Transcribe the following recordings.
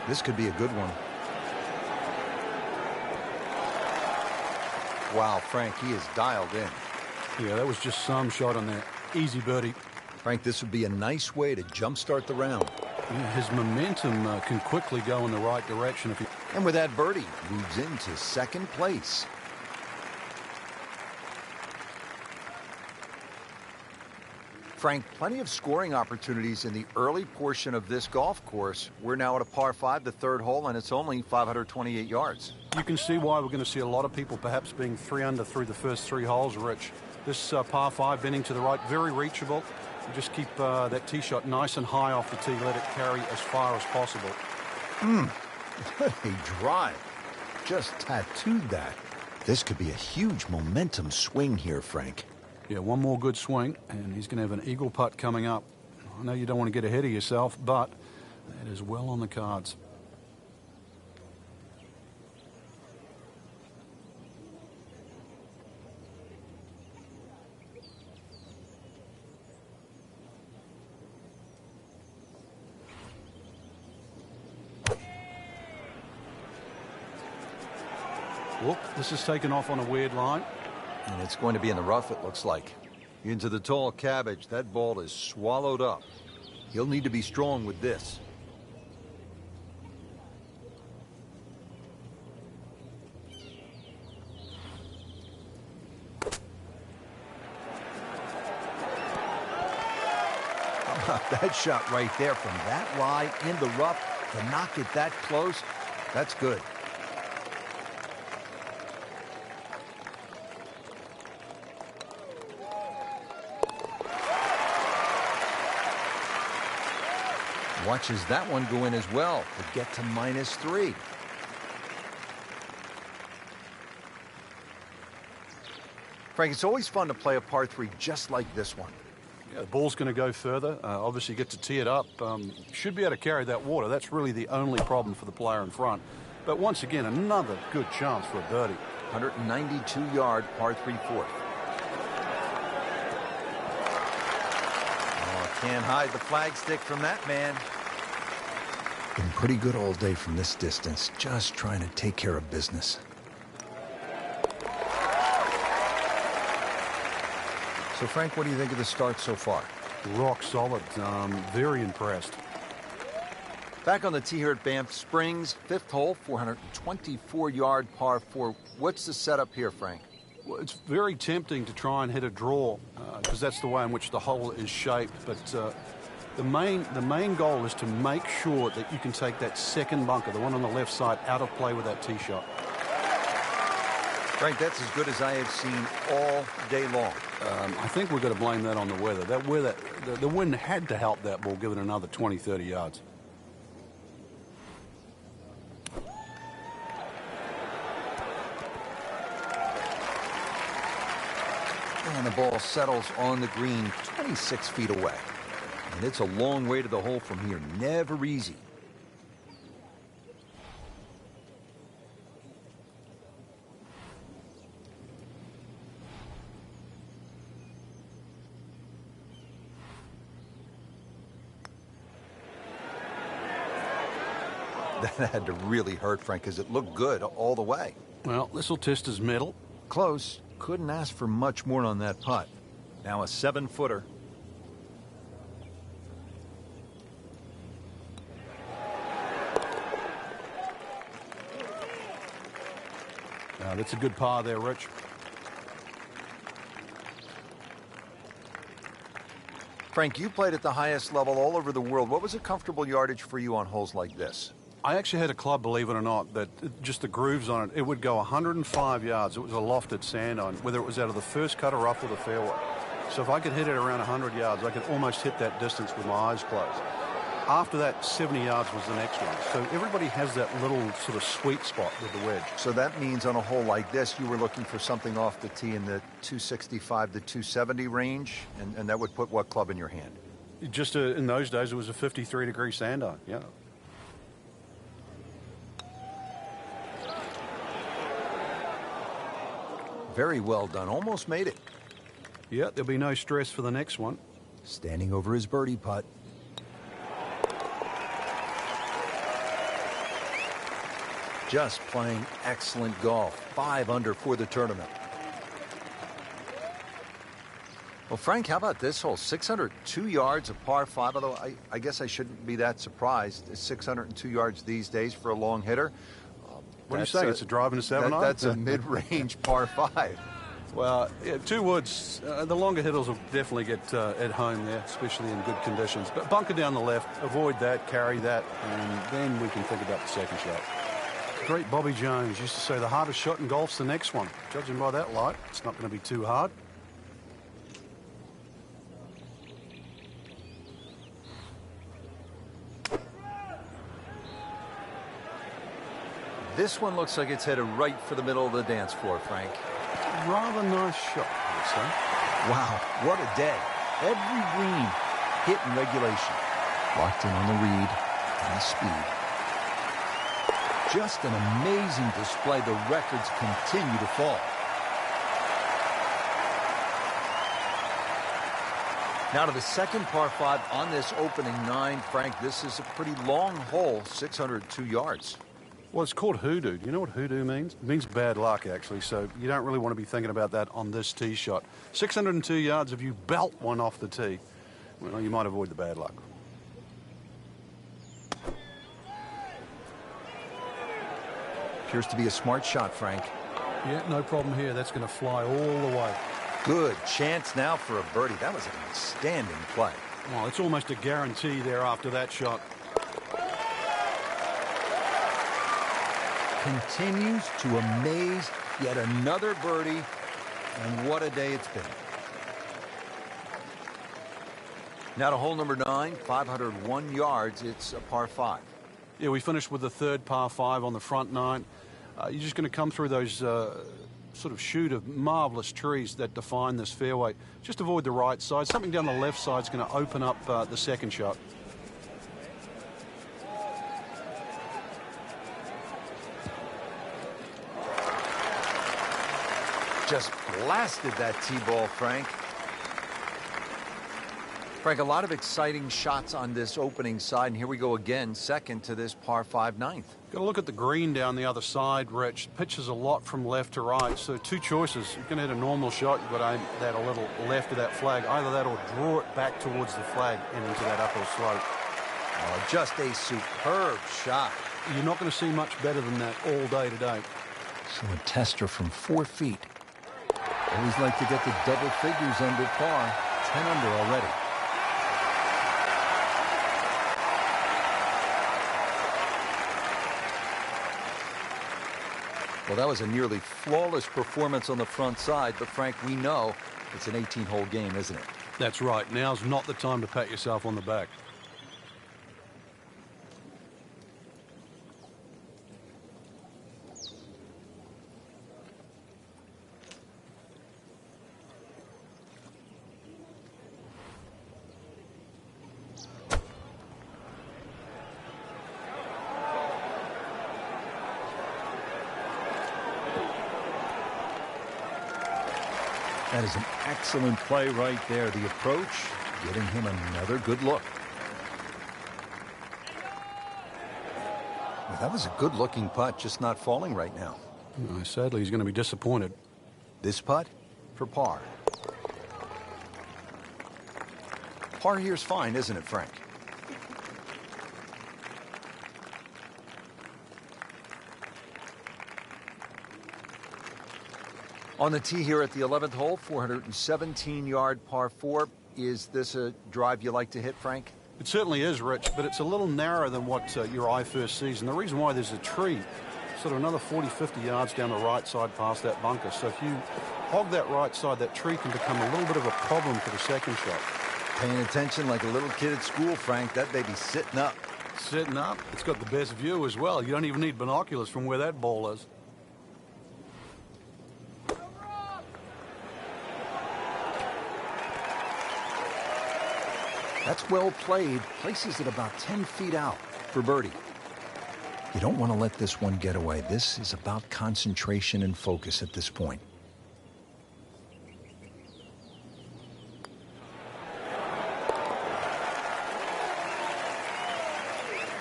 This could be a good one. Wow, Frank, he is dialed in. Yeah, that was just some shot on that. Easy birdie. Frank, this would be a nice way to jumpstart the round. Yeah, his momentum can quickly go in the right direction if he... And with that birdie, moves into second place. Frank, plenty of scoring opportunities in the early portion of this golf course. We're now at a par 5, the third hole, and it's only 528 yards. You can see why we're going to see a lot of people perhaps being 3 under through the first 3 holes, Rich. This par 5 bending to the right, very reachable. You just keep that tee shot nice and high off the tee, let it carry as far as possible. What a drive. Just tattooed that. This could be a huge momentum swing here, Frank. Yeah, one more good swing, and he's going to have an eagle putt coming up. I know you don't want to get ahead of yourself, but that is well on the cards. Whoop, this is taken off on a weird line. And it's going to be in the rough, it looks like. Into the tall cabbage. That ball is swallowed up. He'll need to be strong with this. How about that shot right there from that lie in the rough to knock it that close? That's good. Watches that one go in as well to get to -3. Frank, it's always fun to play a par 3 just like this one. Yeah, the ball's going to go further. Obviously, get to tee it up. Should be able to carry that water. That's really the only problem for the player in front. But once again, another good chance for a birdie. 192-yard par 3 fourth. Oh, can't hide the flagstick from that man. Been pretty good all day from this distance, just trying to take care of business. So, Frank, what do you think of the start so far? Rock solid. Very impressed. Back on the tee here at Banff Springs, 5th hole, 424-yard par 4. What's the setup here, Frank? Well, it's very tempting to try and hit a draw because that's the way in which the hole is shaped. But the main goal is to make sure that you can take that second bunker, the one on the left side, out of play with that tee shot. Frank, that's as good as I have seen all day long. I think we're going to blame that on the weather. That weather, the wind had to help that ball give it another 20, 30 yards. And the ball settles on the green 26 feet away. And it's a long way to the hole from here. Never easy. That had to really hurt, Frank, because it looked good all the way. Well, this will test his mettle. Close. Couldn't ask for much more on that putt. Now a 7-footer. That's a good par there, Rich. Frank, you played at the highest level all over the world. What was a comfortable yardage for you on holes like this? I actually had a club, believe it or not, that just the grooves on it, it would go 105 yards. It was a lofted sand iron, whether it was out of the first cut or up to the fairway. So if I could hit it around 100 yards, I could almost hit that distance with my eyes closed. After that, 70 yards was the next one. So everybody has that little sort of sweet spot with the wedge. So that means on a hole like this, you were looking for something off the tee in the 265 to 270 range, and that would put what club in your hand? Just in those days, it was a 53-degree sand iron, yeah. Very well done. Almost made it. Yeah, there'll be no stress for the next one. Standing over his birdie putt. Just playing excellent golf. 5 under for the tournament. Well, Frank, how about this hole? 602 yards, a par 5, although I guess I shouldn't be that surprised. 602 yards these days for a long hitter. What are you saying? It's a drive and a 7-iron? That's a mid-range par 5. Well, yeah, 2 woods, the longer hitters will definitely get at home there, especially in good conditions. But bunker down the left, avoid that, carry that, and then we can think about the second shot. Great Bobby Jones used to say the hardest shot in golf's the next one. Judging by that light, it's not going to be too hard. This one looks like it's headed right for the middle of the dance floor, Frank. Rather nice shot, I would say. Wow, what a day. Every green hit in regulation. Locked in on the read and the speed. Just an amazing display. The records continue to fall. Now to the second par 5 on this opening 9. Frank, this is a pretty long hole, 602 yards. Well, it's called hoodoo. Do you know what hoodoo means? It means bad luck, actually, so you don't really want to be thinking about that on this tee shot. 602 yards, if you belt one off the tee, well, you might avoid the bad luck. Appears to be a smart shot, Frank. Yeah, no problem here. That's going to fly all the way. Good chance now for a birdie. That was an outstanding play. Well, it's almost a guarantee there after that shot. Continues to amaze. Yet another birdie, and what a day it's been. Now to hole number 9, 501 yards. It's a par 5. Yeah, we finished with the third par 5 on the front 9. You're just going to come through those sort of chute of marvelous trees that define this fairway. Just avoid the right side. Something down the left side is going to open up the second shot. Just blasted that tee ball, Frank. Frank, a lot of exciting shots on this opening side, and here we go again, second to this par 5 ninth. Got to look at the green down the other side, Rich. Pitches a lot from left to right, so 2 choices. You're going to hit a normal shot. You've got to aim that a little left of that flag. Either that or draw it back towards the flag and into that uphill slope. Oh, just a superb shot. You're not going to see much better than that all day today. So a tester from 4 feet. Always like to get the double figures under par. 10 under already. Well, that was a nearly flawless performance on the front side, but Frank, we know it's an 18-hole game, isn't it? That's right. Now's not the time to pat yourself on the back. That is an excellent play right there. The approach, getting him another good look. Well, that was a good-looking putt, just not falling right now. Sadly, he's going to be disappointed. This putt for par. Par here's fine, isn't it, Frank? On the tee here at the 11th hole, 417-yard par 4. Is this a drive you like to hit, Frank? It certainly is, Rich, but it's a little narrower than what your eye first sees. And the reason why, there's a tree sort of another 40, 50 yards down the right side past that bunker. So if you hog that right side, that tree can become a little bit of a problem for the second shot. Paying attention like a little kid at school, Frank. That baby's sitting up. Sitting up. It's got the best view as well. You don't even need binoculars from where that ball is. That's well played. Places it about 10 feet out for birdie. You don't want to let this one get away. This is about concentration and focus at this point.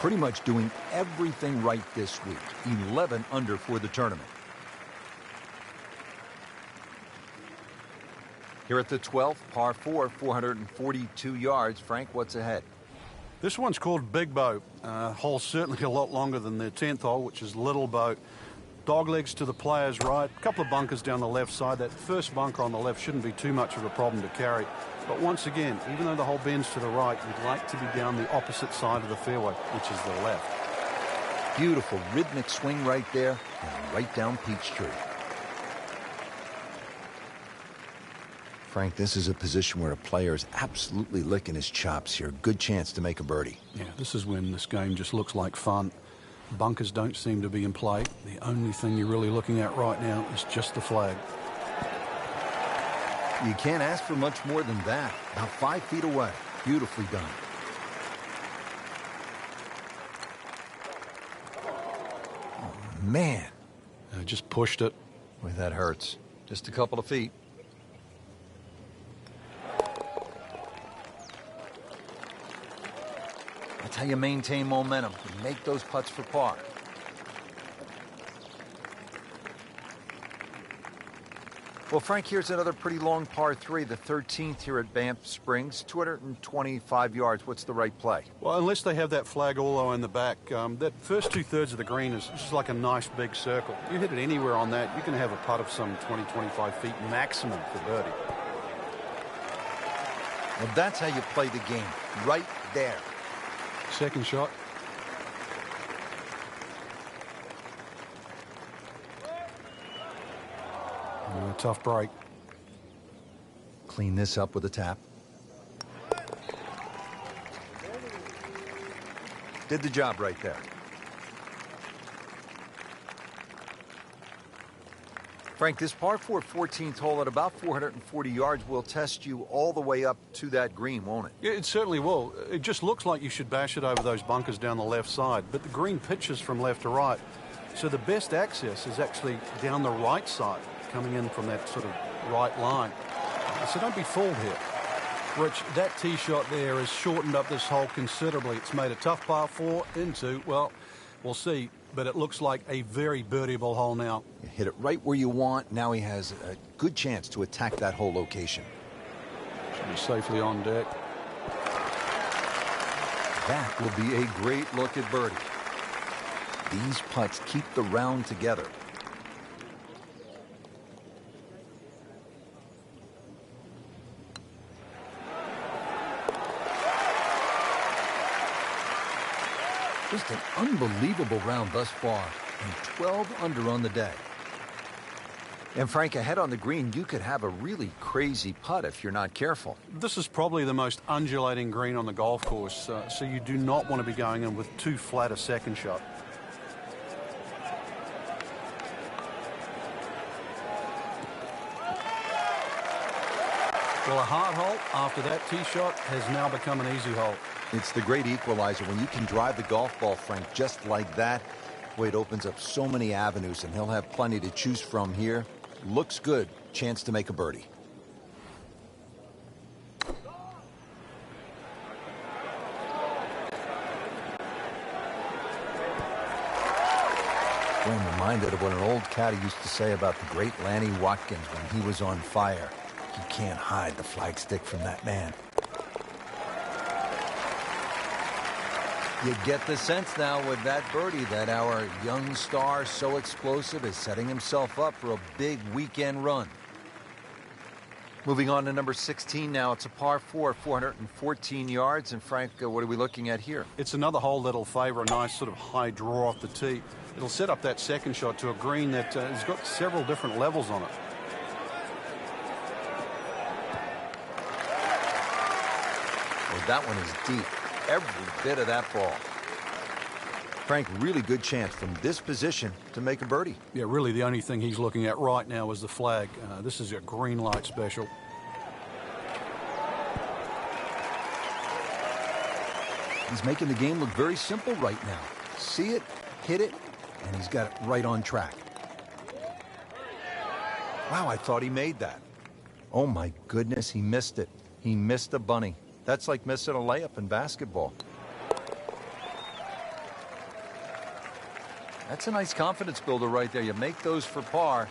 Pretty much doing everything right this week. 11 under for the tournament. Here at the 12th, par 4, 442 yards. Frank, what's ahead? This one's called Big Boat. Hole's certainly a lot longer than the 10th hole, which is Little Boat. Dog legs to the player's right. A couple of bunkers down the left side. That first bunker on the left shouldn't be too much of a problem to carry. But once again, even though the hole bends to the right, you'd like to be down the opposite side of the fairway, which is the left. Beautiful rhythmic swing right there, and right down Peachtree. Frank, this is a position where a player is absolutely licking his chops here. Good chance to make a birdie. Yeah, this is when this game just looks like fun. Bunkers don't seem to be in play. The only thing you're really looking at right now is just the flag. You can't ask for much more than that. About 5 feet away. Beautifully done. Oh, man. Just pushed it. Boy, that hurts. Just a couple of feet. That's how you maintain momentum. You make those putts for par. Well, Frank, here's another pretty long par 3, the 13th here at Banff Springs, 225 yards. What's the right play? Well, unless they have that flag all the way in the back, that first 2/3 of the green is just like a nice big circle. You hit it anywhere on that, you can have a putt of some 20, 25 feet maximum for birdie. Well, that's how you play the game, right there. Second shot. Tough break. Clean this up with a tap. Did the job right there. Frank, this par 4 14th hole at about 440 yards will test you all the way up to that green, won't it? Yeah, it certainly will. It just looks like you should bash it over those bunkers down the left side, but the green pitches from left to right. So the best access is actually down the right side, coming in from that sort of right line. So don't be fooled here. Rich, that tee shot there has shortened up this hole considerably. It's made a tough par 4 into, well, we'll see, but it looks like a very birdieable hole now. You hit it right where you want. Now he has a good chance to attack that whole location. Should be safely on deck. That will be a great look at birdie. These putts keep the round together. Just an unbelievable round thus far, and 12 under on the day. And Frank, ahead on the green, you could have a really crazy putt if you're not careful. This is probably the most undulating green on the golf course, so you do not want to be going in with too flat a second shot. Well, a hard hole after that tee shot has now become an easy hole. It's the great equalizer. When you can drive the golf ball, Frank, just like that, boy, it opens up so many avenues, and he'll have plenty to choose from here. Looks good. Chance to make a birdie. I'm reminded of what an old caddy used to say about the great Lanny Watkins when he was on fire. You can't hide the flagstick from that man. You get the sense now with that birdie that our young star, so explosive, is setting himself up for a big weekend run. Moving on to number 16 now. It's a par 4, 414 yards. And Frank, what are we looking at here? It's another hole that'll favor a nice sort of high draw off the tee. It'll set up that second shot to a green that has got several different levels on it. Well, that one is deep. Every bit of that ball. Frank, really good chance from this position to make a birdie. Yeah, really the only thing he's looking at right now is the flag. This is a green light special. He's making the game look very simple right now. See it, hit it, and he's got it right on track. Wow, I thought he made that. Oh my goodness, he missed it. He missed a bunny. That's like missing a layup in basketball. That's a nice confidence builder right there. You make those for par,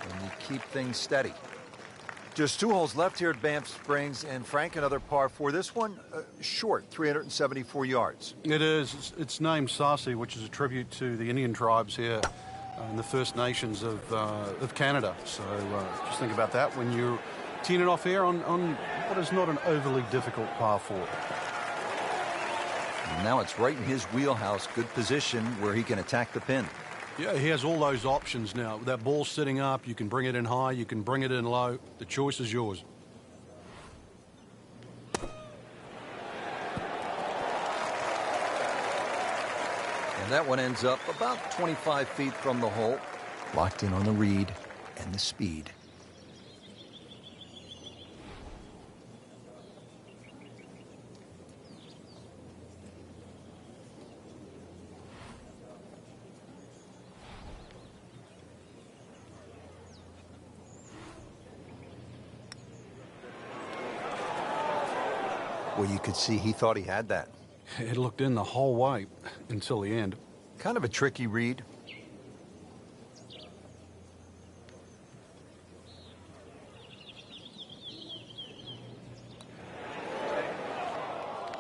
and you keep things steady. Just 2 holes left here at Banff Springs, and Frank, another par 4. This one, short, 374 yards. It is. It's named Sarsi, which is a tribute to the Indian tribes here in the First Nations of Canada. So just think about that when you're teeing it off here on what is not an overly difficult par 4. And now it's right in his wheelhouse. Good position where he can attack the pin. Yeah, he has all those options now. That ball's sitting up. You can bring it in high. You can bring it in low. The choice is yours. And that one ends up about 25 feet from the hole. Locked in on the read and the speed. Well, you could see he thought he had that. It looked in the whole way until the end. Kind of a tricky read.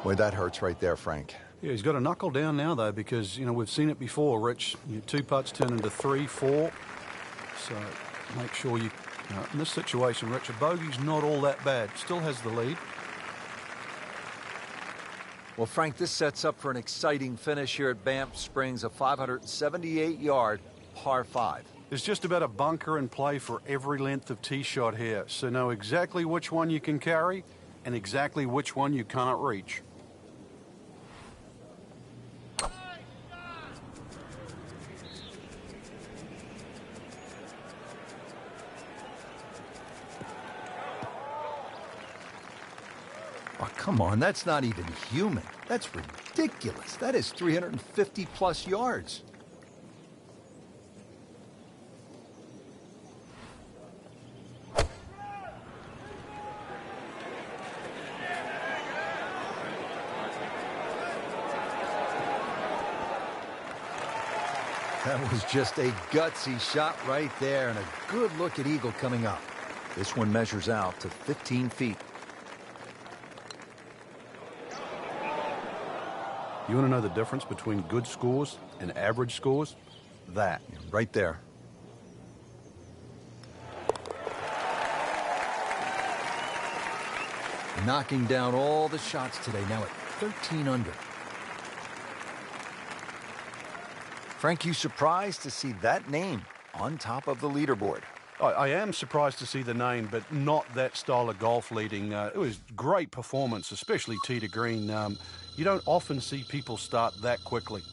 Boy, that hurts right there, Frank. Yeah, he's got to knuckle down now, though, because, you know, we've seen it before, Rich. 2 putts turn into 3, 4. So make sure you in this situation, Rich, a bogey's not all that bad. Still has the lead. Well, Frank, this sets up for an exciting finish here at Banff Springs, a 578-yard par 5. There's just about a bunker in play for every length of tee shot here, so know exactly which one you can carry and exactly which one you cannot reach. Oh, come on, that's not even human. That's ridiculous. That is 350-plus yards. That was just a gutsy shot right there, and a good look at eagle coming up. This one measures out to 15 feet. You want to know the difference between good scores and average scores? That. Right there. Knocking down all the shots today, now at 13 under. Frank, you surprised to see that name on top of the leaderboard? I am surprised to see the name, but not that style of golf leading. It was great performance, especially tee to green. You don't often see people start that quickly.